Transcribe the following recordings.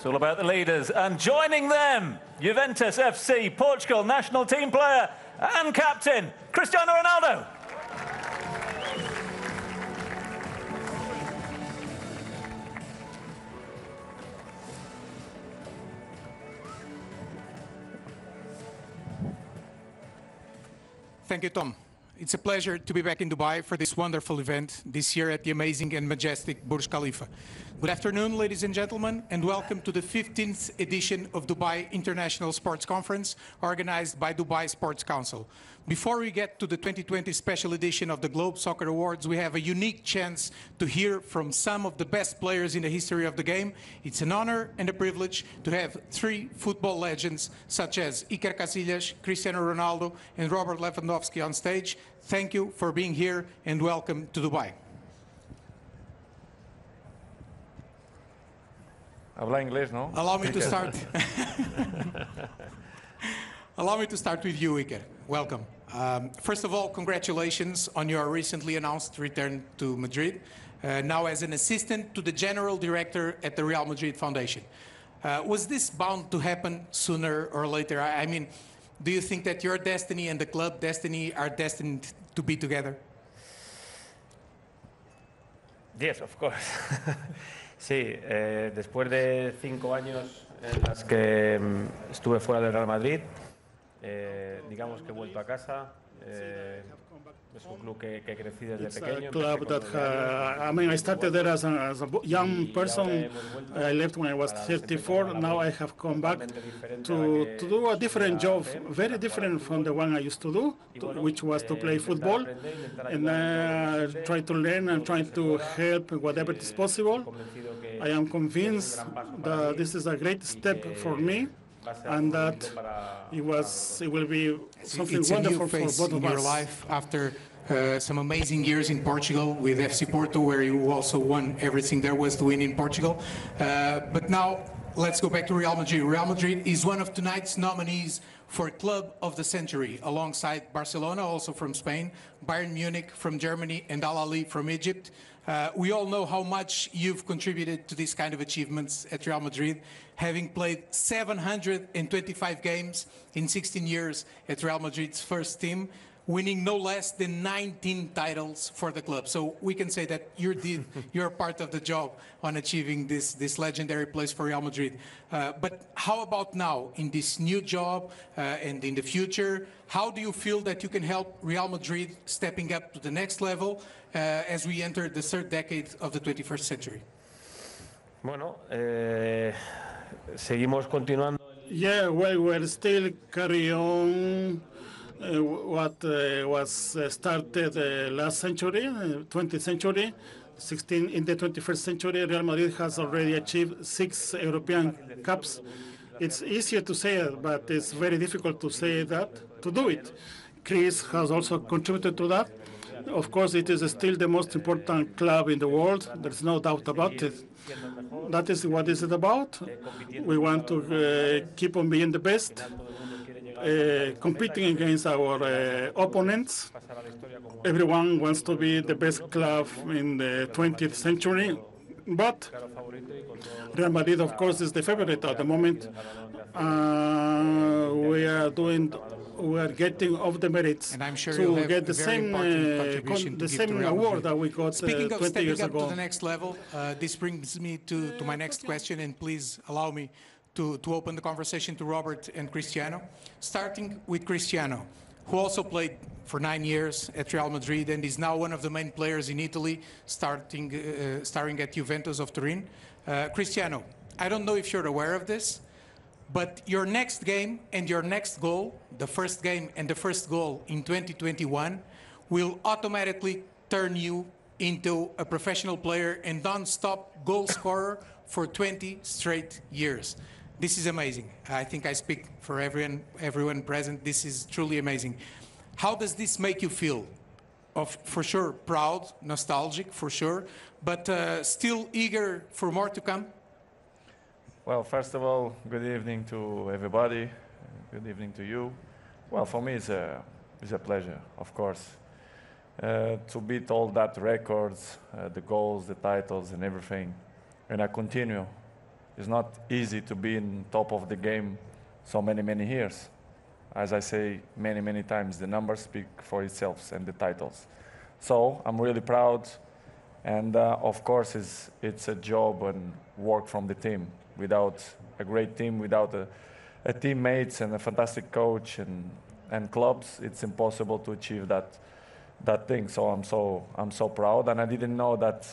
It's all about the leaders. And joining them, Juventus FC, Portugal national team player and captain, Cristiano Ronaldo. Thank you, Tom. It's a pleasure to be back in Dubai for this wonderful event this year at the amazing and majestic Burj Khalifa. Good afternoon, ladies and gentlemen, and welcome to the 15th edition of Dubai International Sports Conference, organized by Dubai Sports Council. Before we get to the 2020 special edition of the Globe Soccer Awards, we have a unique chance to hear from some of the best players in the history of the game. It's an honor and a privilege to have three football legends such as Iker Casillas, Cristiano Ronaldo, and Robert Lewandowski on stage. Thank you for being here and welcome to Dubai. Habla inglés, ¿no? Allow me to start. Allow me to start with you, Iker. Welcome. First of all, congratulations on your recently announced return to Madrid, now as an assistant to the General Director at the Real Madrid Foundation. Was this bound to happen sooner or later? I mean, do you think that your destiny and the club destiny are destined to be together? Yes, of course. Sí, después de 5 años en las que estuve fuera del Real Madrid, digamos que he vuelto a casa. Es un club que crecí desde pequeño. It's a club that, I started there as a young person. I left when I was 34. Now I have come back to do a different job, very different from the one I used to do, which was to play football. And try to learn and try to help whatever is possible. I am convinced that this is a great step for me, and that it will be something wonderful for both of us. Your life after some amazing years in Portugal with FC Porto, where you also won everything there was to win in Portugal. But now let's go back to Real Madrid. Real Madrid is one of tonight's nominees for Club of the Century, alongside Barcelona, also from Spain, Bayern Munich from Germany, and Al Ahly from Egypt. We all know how much you've contributed to these kind of achievements at Real Madrid, having played 725 games in 16 years at Real Madrid's first team, winning no less than 19 titles for the club. So we can say that you're part of the job on achieving this legendary place for Real Madrid. But how about now, in this new job and in the future, how do you feel that you can help Real Madrid stepping up to the next level as we enter the third decade of the 21st century? Bueno, seguimos continuando. Yeah, well, we'll still carry on what was started last century, 20th century. In the 21st century, Real Madrid has already achieved 6 European Cups. It's easier to say it, but it's very difficult to say that, to do it. Chris has also contributed to that. Of course, it is still the most important club in the world. There's no doubt about it. That is what is it about. We want to keep on being the best, competing against our opponents. Everyone wants to be the best club in the 20th century, but Real Madrid, of course, is the favorite at the moment. We are getting all the merits, and I'm sure to get the same award that we got 20 years ago. Speaking of stepping up to the next level, this brings me to my next question, and please allow me to open the conversation to Robert and Cristiano. Starting with Cristiano, who also played for 9 years at Real Madrid and is now one of the main players in Italy, starring at Juventus of Turin. Cristiano, I don't know if you're aware of this, but your next game and your next goal, the first game and the first goal in 2021, will automatically turn you into a professional player and non-stop goal scorer for 20 straight years. This is amazing. I think I speak for everyone present. This is truly amazing. How does this make you feel? For sure, proud, nostalgic, for sure, but still eager for more to come? Well, first of all, good evening to everybody. Good evening to you. Well, for me, it's a pleasure, of course, to beat all that records, the goals, the titles, and everything. And I continue It's not easy to be in top of the game so many years. As I say many times, the numbers speak for itself and the titles. So I'm really proud, and of course it's a job and work from the team. Without a great team, without a teammates and a fantastic coach and clubs, it's impossible to achieve that thing. So I'm so proud, and I didn't know that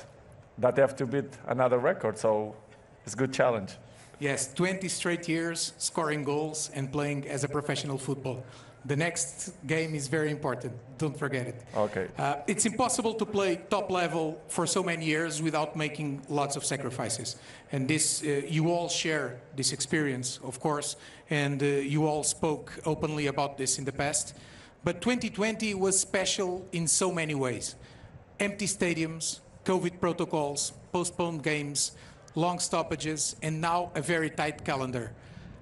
I have to beat another record. So it's a good challenge. Yes, 20 straight years scoring goals and playing as a professional football. The next game is very important. Don't forget it. Okay. It's impossible to play top level for so many years without making lots of sacrifices. And this, you all share this experience, of course, and you all spoke openly about this in the past. But 2020 was special in so many ways. Empty stadiums, COVID protocols, postponed games, long stoppages, and now a very tight calendar.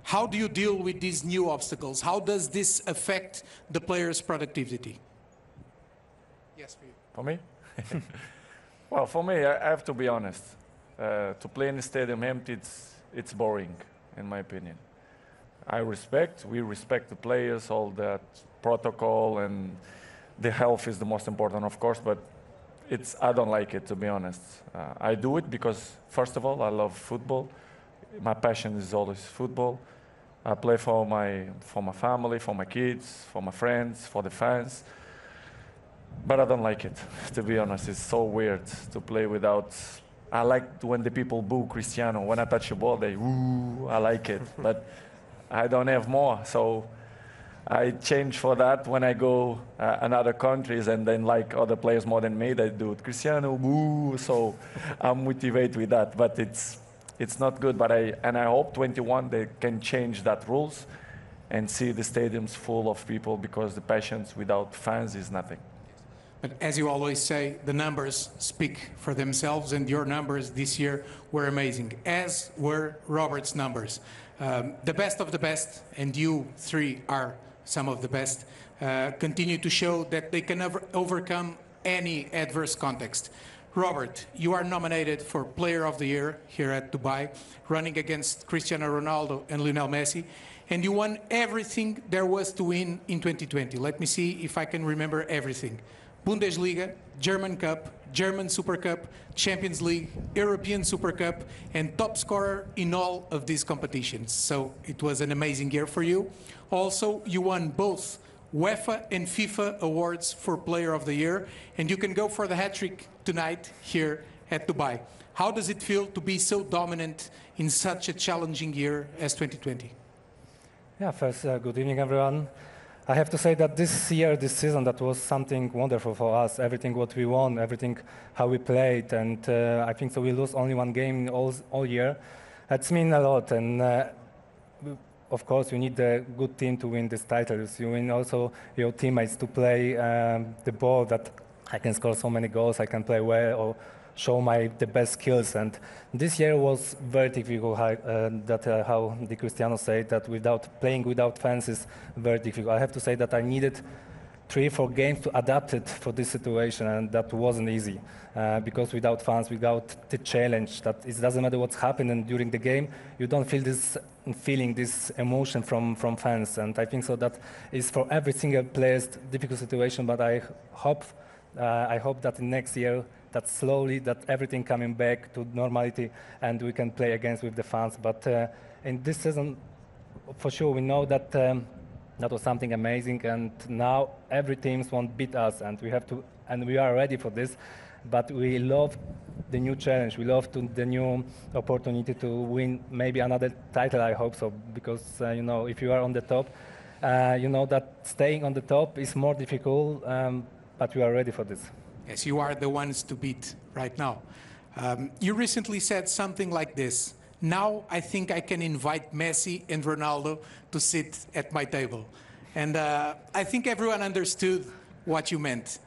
How do you deal with these new obstacles? How does this affect the players' productivity? Yes, for you. For me? Well, for me, I have to be honest. To play in the stadium empty, it's boring, in my opinion. We respect the players, all that protocol, and the health is the most important, of course, but I don't like it, to be honest. I do it because, first of all, I love football. My passion is always football. I play for my family, for my kids, for my friends, for the fans. But I don't like it, to be honest. It's so weird to play without... I like when the people boo Cristiano. When I touch the ball, they woo, I like it. But I don't have more, so I change for that when I go in other countries and then like other players more than me, they do it. Cristiano, woo, so I'm motivated with that. But it's not good, but I hope 21 they can change that rules and see the stadiums full of people, because the passions without fans is nothing. But as you always say, the numbers speak for themselves, and your numbers this year were amazing, as were Robert's numbers. The best of the best, and you three are some of the best, continue to show that they can overcome any adverse context. Robert, you are nominated for Player of the Year here at Dubai, running against Cristiano Ronaldo and Lionel Messi, and you won everything there was to win in 2020. Let me see if I can remember everything. Bundesliga, German Cup, German Super Cup, Champions League, European Super Cup, and top scorer in all of these competitions. So it was an amazing year for you. Also, you won both UEFA and FIFA awards for Player of the Year, and you can go for the hat-trick tonight here at Dubai. How does it feel to be so dominant in such a challenging year as 2020? Yeah, first, good evening, everyone. I have to say that this season, that was something wonderful for us. Everything what we won, everything how we played, and I think so we lost only one game all year. That's mean a lot, and of course you need a good team to win these titles. You win also your teammates to play the ball, that I can score so many goals, I can play well, or show the best skills. And this year was very difficult, how the Cristiano said, that playing without fans is very difficult. I have to say that I needed 3-4 games to adapt it for this situation, and that wasn't easy. Because without fans, without the challenge, that it doesn't matter what's happening during the game, you don't feel this emotion from fans. And I think so that is for every single player's difficult situation, but I hope that next year, that slowly, that everything coming back to normality and we can play against with the fans. But in this season, for sure, we know that that was something amazing, and now every team won't beat us, and we are ready for this. But we love the new challenge. We love the new opportunity to win maybe another title. I hope so, because you know, if you are on the top, you know that staying on the top is more difficult. But we are ready for this. Yes, you are the ones to beat right now. You recently said something like this: now I think I can invite Messi and Ronaldo to sit at my table. And I think everyone understood what you meant.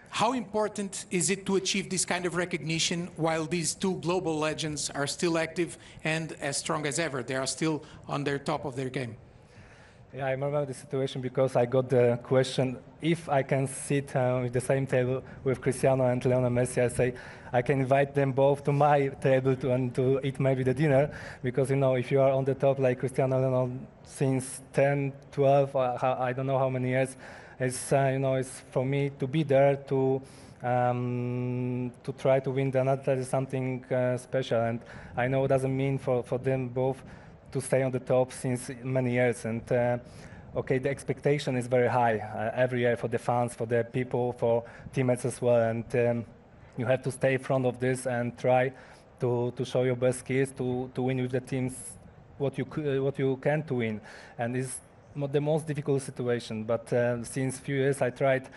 How important is it to achieve this kind of recognition while these two global legends are still active and as strong as ever? They are still on their top of their game. Yeah, I remember the situation because I got the question if I can sit with the same table with Cristiano and Lionel Messi. I say I can invite them both to my table and to eat maybe the dinner because, you know, if you are on the top like Cristiano Ronaldo since 10, 12, I don't know how many years, it's, you know, it's for me to be there to try to win the another is something special. And I know it doesn't mean for them both to stay on the top since many years. And okay, the expectation is very high every year for the fans, for the people, for teammates as well. And you have to stay in front of this and try to show your best skills to win with the teams what you can to win. And it's not the most difficult situation. But since few years I tried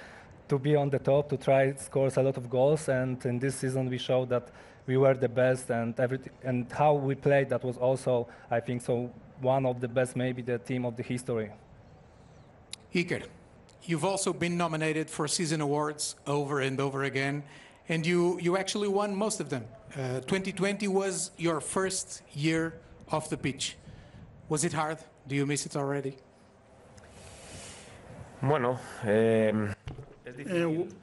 to be on the top, to try to score a lot of goals. And in this season we showed that we were the best, and everything, and how we played, that was also, I think, so one of the best, maybe the team of the history. Iker, you've also been nominated for season awards over and over again, and you actually won most of them. 2020 was your first year off the pitch. Was it hard? Do you miss it already? Bueno,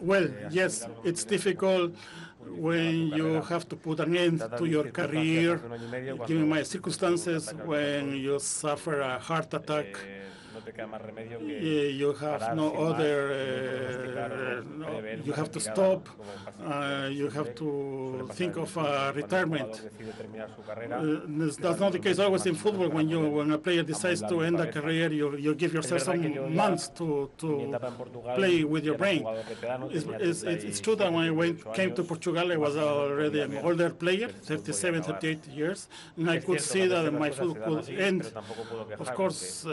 well, yes, it's difficult when you have to put an end to your career, given my circumstances, when you suffer a heart attack. You have no other, you have to stop, you have to think of retirement. That's not the case always in football. When a player decides to end a career, you give yourself some months to play with your brain. It's true that when I came to Portugal, I was already an older player, 37, 38 years, and I could see that my football could end. Of course,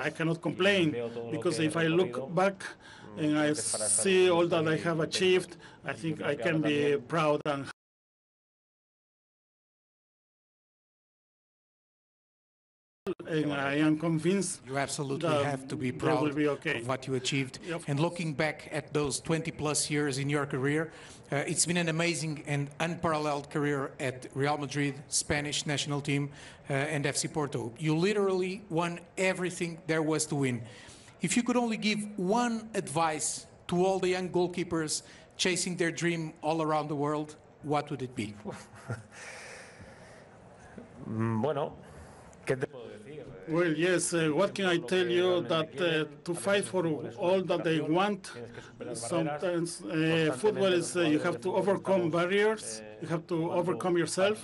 I cannot complain, because if I look back and I see all that I have achieved, I think I can be proud, and I am convinced you absolutely have to be proud of what you achieved. And looking back at those 20-plus years in your career, it's been an amazing and unparalleled career at Real Madrid, Spanish national team, and FC Porto. You literally won everything there was to win. If you could only give one advice to all the young goalkeepers chasing their dream all around the world, what would it be? Bueno, ¿qué te puedo decir? Well, yes, what can I tell you? That to fight for all that they want, sometimes football is you have to overcome barriers, you have to overcome yourself.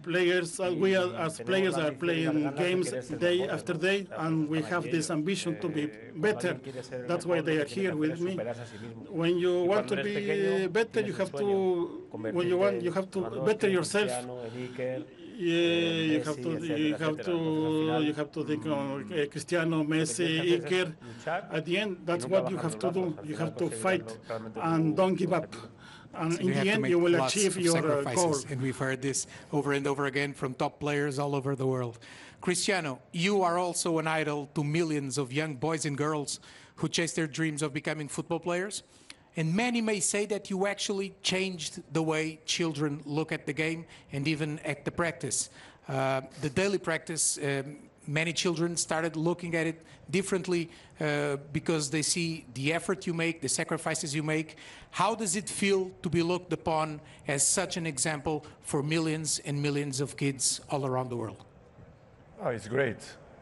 Players, we as players are playing games day after day, and we have this ambition to be better. That's why they are here with me. When you want to be better, you have to. When you have to better yourself. Yeah, you have to think of Cristiano, Messi, Iker. At the end, that's what you have to do. You have to fight and don't give up. And so in the end, you will achieve your goal. And we've heard this over and over again from top players all over the world. Cristiano, you are also an idol to millions of young boys and girls who chase their dreams of becoming football players. And many may say that you actually changed the way children look at the game and even at the practice. The daily practice, many children started looking at it differently because they see the effort you make, the sacrifices you make. How does it feel to be looked upon as such an example for millions and millions of kids all around the world? Oh, it's great.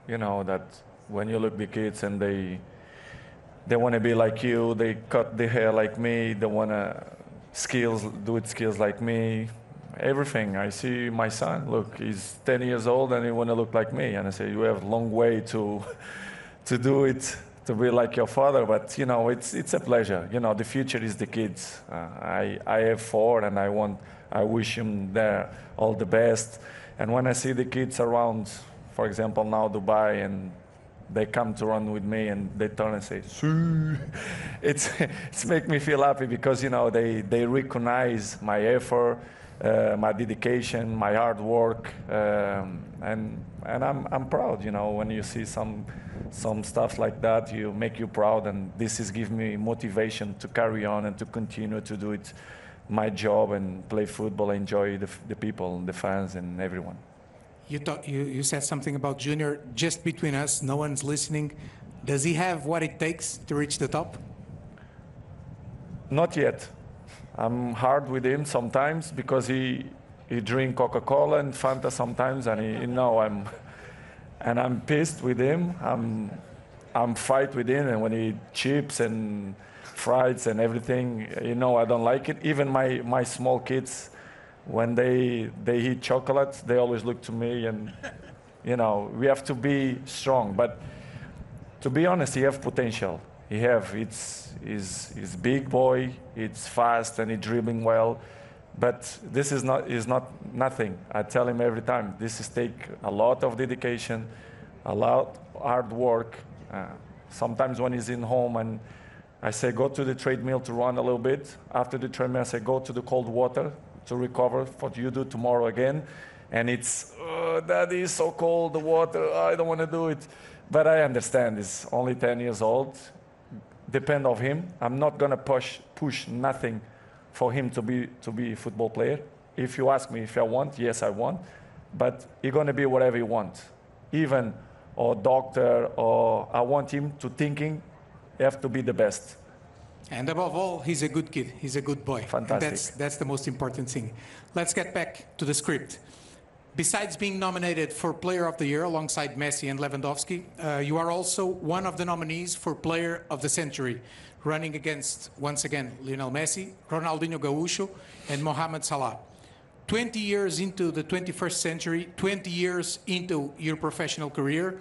You know, that when you look at the kids and they want to be like you, they cut the hair like me, they want to do skills like me, everything. I see my son, look, he's 10 years old and he want to look like me. And I say, you have a long way to do it, to be like your father. But, you know, it's a pleasure. You know, the future is the kids. I have 4 and I wish them there all the best. And when I see the kids around, for example, now Dubai, and they come to run with me and they turn and say, "Sue." It's make me feel happy because, you know, they recognize my effort, my dedication, my hard work, and I'm proud. You know, when you see some stuff like that, you make you proud, and this is give me motivation to carry on and to continue to do it, my job, and play football, enjoy the people, the fans, and everyone. You said something about Junior. Just between us, no one's listening. Does he have what it takes to reach the top? Not yet. I'm hard with him sometimes because he drink Coca-Cola and Fanta sometimes, and I'm pissed with him. I'm fight with him, and when he chips and fries and everything, I don't like it. Even my small kids, when they eat chocolate, they always look to me, and we have to be strong. But to be honest, he have potential. He's big boy, it's fast, and he dribbling well. But this is not nothing. I tell him every time, this is take a lot of dedication, a lot of hard work. Sometimes when he's in home and I say, go to the treadmill to run a little bit. After the treadmill, I say, go to the cold water to recover what you do tomorrow again. And it's, Daddy, it's so cold, the water, I don't want to do it. But I understand, he's only 10 years old. Depend on him. I'm not going to push nothing for him to be a football player. If you ask me if I want, yes, I want. But he's going to be whatever he wants. Even or doctor, or I want him to thinking, you have to be the best. And above all, he's a good kid. He's a good boy. Fantastic. That's the most important thing. Let's get back to the script. Besides being nominated for Player of the Year alongside Messi and Lewandowski, you are also one of the nominees for Player of the Century, running against, once again, Lionel Messi, Ronaldinho Gaúcho, and Mohamed Salah. 20 years into the 21st century, 20 years into your professional career,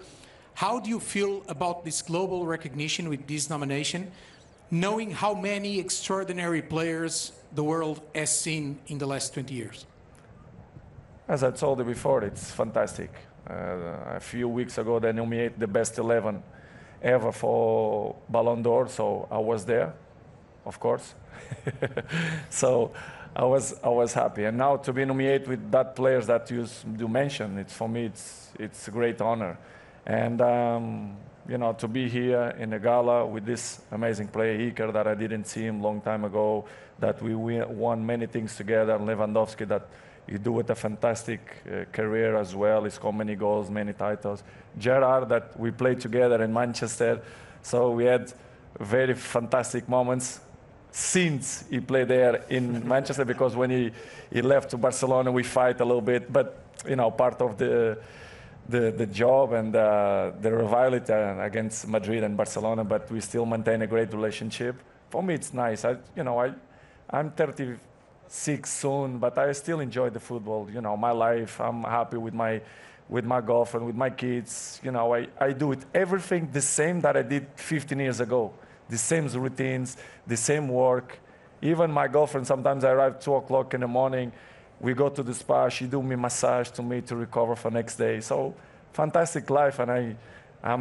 how do you feel about this global recognition with this nomination, knowing how many extraordinary players the world has seen in the last 20 years? As I told you before, it's fantastic. A few weeks ago, they nominated the best 11 ever for Ballon d'Or, so I was there, of course. So I was happy. And now to be nominated with that players that you mentioned, for me, it's a great honor. And to be here in the gala with this amazing player, Iker, that I didn't see him long time ago, that we won many things together, and Lewandowski, that he do with a fantastic career as well. He scored many goals, many titles. Gerrard, that we played together in Manchester. So we had very fantastic moments since he played there in Manchester, because when he left to Barcelona, we fight a little bit. But, part of the job and the rivalry against Madrid and Barcelona, but we still maintain a great relationship. For me, it's nice. I'm 36 soon, but I still enjoy the football. My life. I'm happy with my girlfriend, with my kids. I do it everything the same that I did 15 years ago. The same routines, the same work. Even my girlfriend, sometimes I arrive 2 o'clock in the morning. We go to the spa. She do me massage to me to recover for next day. So fantastic life, and I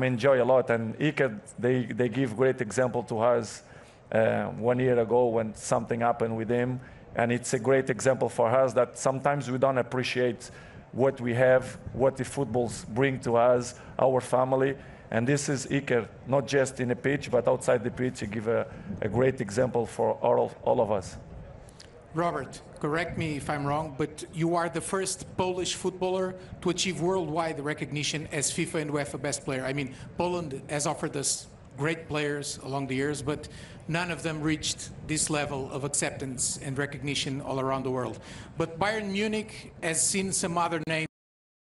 enjoy a lot. And Iker, they give great example to us 1 year ago when something happened with him. And it's a great example for us that sometimes we don't appreciate what we have, what the footballs bring to us, our family. And this is Iker, not just in the pitch, but outside the pitch. He give a great example for all of us. Robert, correct me if I'm wrong, but you are the first Polish footballer to achieve worldwide recognition as FIFA and UEFA best player. I mean, Poland has offered us great players along the years, but none of them reached this level of acceptance and recognition all around the world. But Bayern Munich has seen some other names